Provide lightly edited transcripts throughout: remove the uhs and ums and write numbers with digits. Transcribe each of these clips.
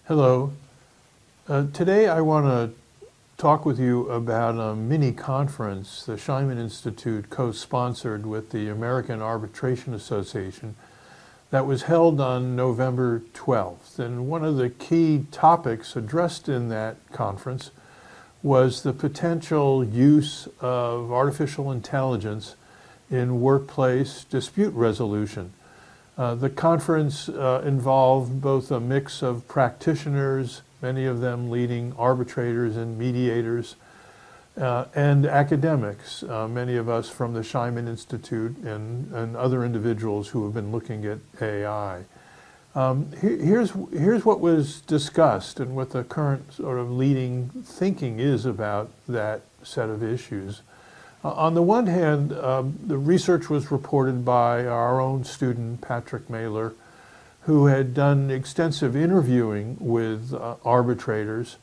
Hello. Today I want to talk with you about a mini conference the Scheinman Institute co-sponsored with the American Arbitration Association that was held on November 12th. And one of the key topics addressed in that conference was the potential use of artificial intelligence in workplace dispute resolution. The conference involved both a mix of practitioners, many of them leading arbitrators and mediators, and academics, many of us from the Scheinman Institute and other individuals who have been looking at AI. Here's what was discussed and what the current sort of leading thinking is about that set of issues. On the one hand, the research was reported by our own student, Patrick Mailer, who had done extensive interviewing with arbitrators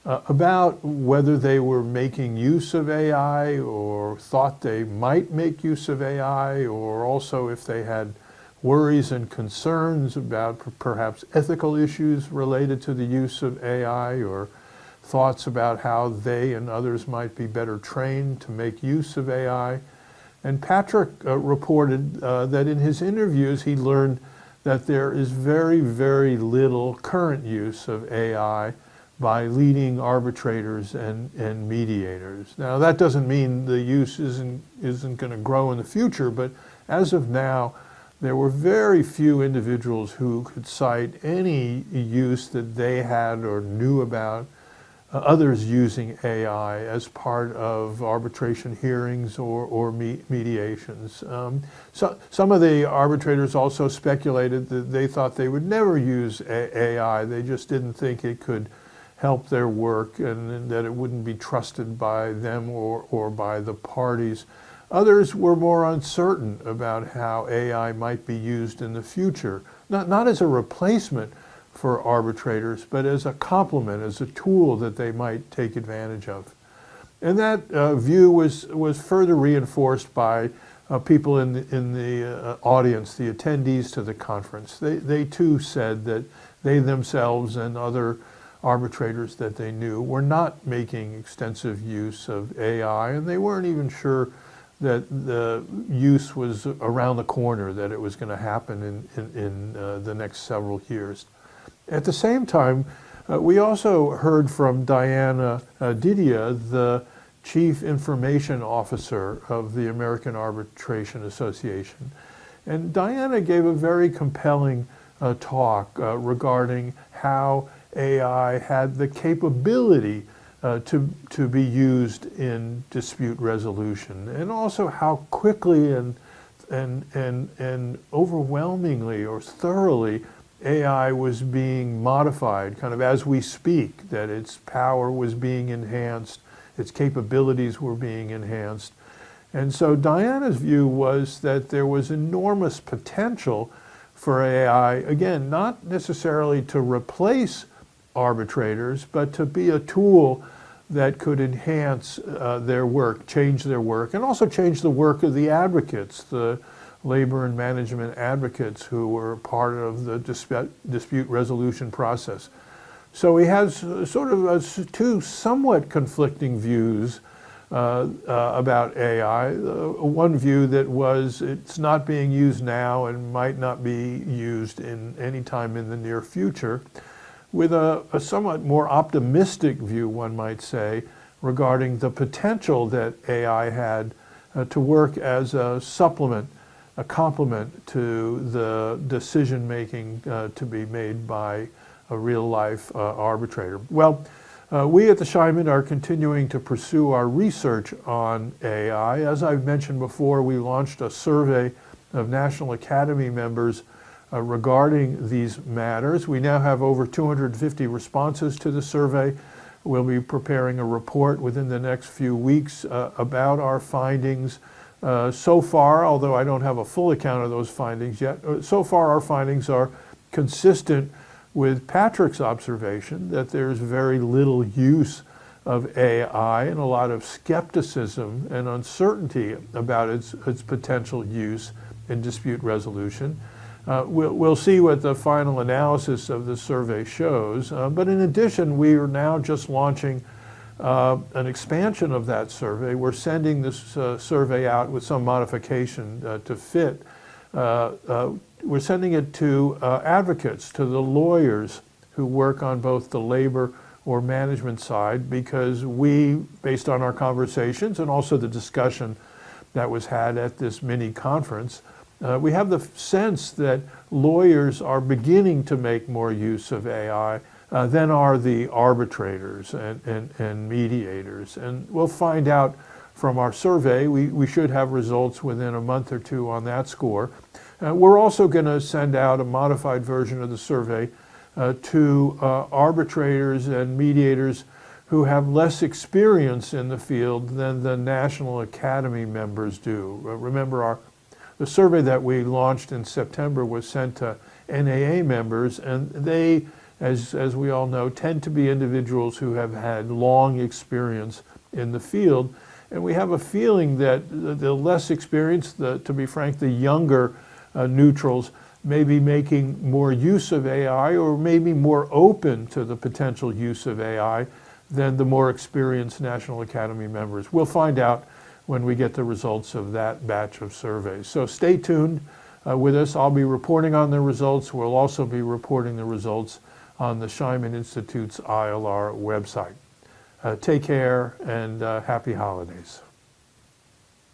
about whether they were making use of AI or thought they might make use of AI, or also if they had worries and concerns about perhaps ethical issues related to the use of AI, or thoughts about how they and others might be better trained to make use of AI. And Patrick reported that in his interviews he learned that there is very, very little current use of AI by leading arbitrators and mediators. Now that doesn't mean the use isn't going to grow in the future, but as of now, there were very few individuals who could cite any use that they had or knew about others using AI as part of arbitration hearings or mediations. So some of the arbitrators also speculated that they thought they would never use AI. They just didn't think it could help their work and that it wouldn't be trusted by them or by the parties. Others were more uncertain about how AI might be used in the future, not as a replacement for arbitrators, but as a complement, as a tool that they might take advantage of. And that view was further reinforced by people in the audience, the attendees to the conference. They too said that they themselves and other arbitrators that they knew were not making extensive use of AI, and they weren't even sure that the use was around the corner, that it was going to happen in the next several years. At the same time, we also heard from Diana Didia, the Chief Information Officer of the American Arbitration Association. And Diana gave a very compelling talk regarding how AI had the capability to be used in dispute resolution, and also how quickly and overwhelmingly or thoroughly AI was being modified kind of as we speak, that its power was being enhanced, its capabilities were being enhanced. And so Diana's view was that there was enormous potential for AI, again, not necessarily to replace arbitrators, but to be a tool that could enhance their work, change their work, and also change the work of the advocates, the labor and management advocates who were part of the dispute resolution process. So he has sort of two somewhat conflicting views about AI. One view that was it's not being used now and might not be used in any time in the near future, with a somewhat more optimistic view, one might say, regarding the potential that AI had to work as a supplement, a complement to the decision-making to be made by a real-life arbitrator. Well, we at the Scheinman are continuing to pursue our research on AI. As I've mentioned before, we launched a survey of National Academy members regarding these matters. We now have over 250 responses to the survey. We'll be preparing a report within the next few weeks about our findings. So far, although I don't have a full account of those findings yet, so far our findings are consistent with Patrick's observation that there's very little use of AI and a lot of skepticism and uncertainty about its potential use in dispute resolution. We'll see what the final analysis of the survey shows. But in addition, we are now just launching an expansion of that survey. We're sending this survey out with some modification to fit. We're sending it to advocates, to the lawyers who work on both the labor or management side, because we, based on our conversations and also the discussion that was had at this mini conference, we have the sense that lawyers are beginning to make more use of AI than are the arbitrators and mediators. And we'll find out from our survey. We should have results within a month or two on that score. We're also going to send out a modified version of the survey to arbitrators and mediators who have less experience in the field than the National Academy members do. Remember, the survey that we launched in September was sent to NAA members, and they, as we all know, tend to be individuals who have had long experience in the field. And we have a feeling that the less experienced, to be frank, the younger neutrals may be making more use of AI, or maybe more open to the potential use of AI than the more experienced National Academy members. We'll find out when we get the results of that batch of surveys. So stay tuned with us. I'll be reporting on the results. We'll also be reporting the results on the Scheinman Institute's ILR website. Take care and happy holidays.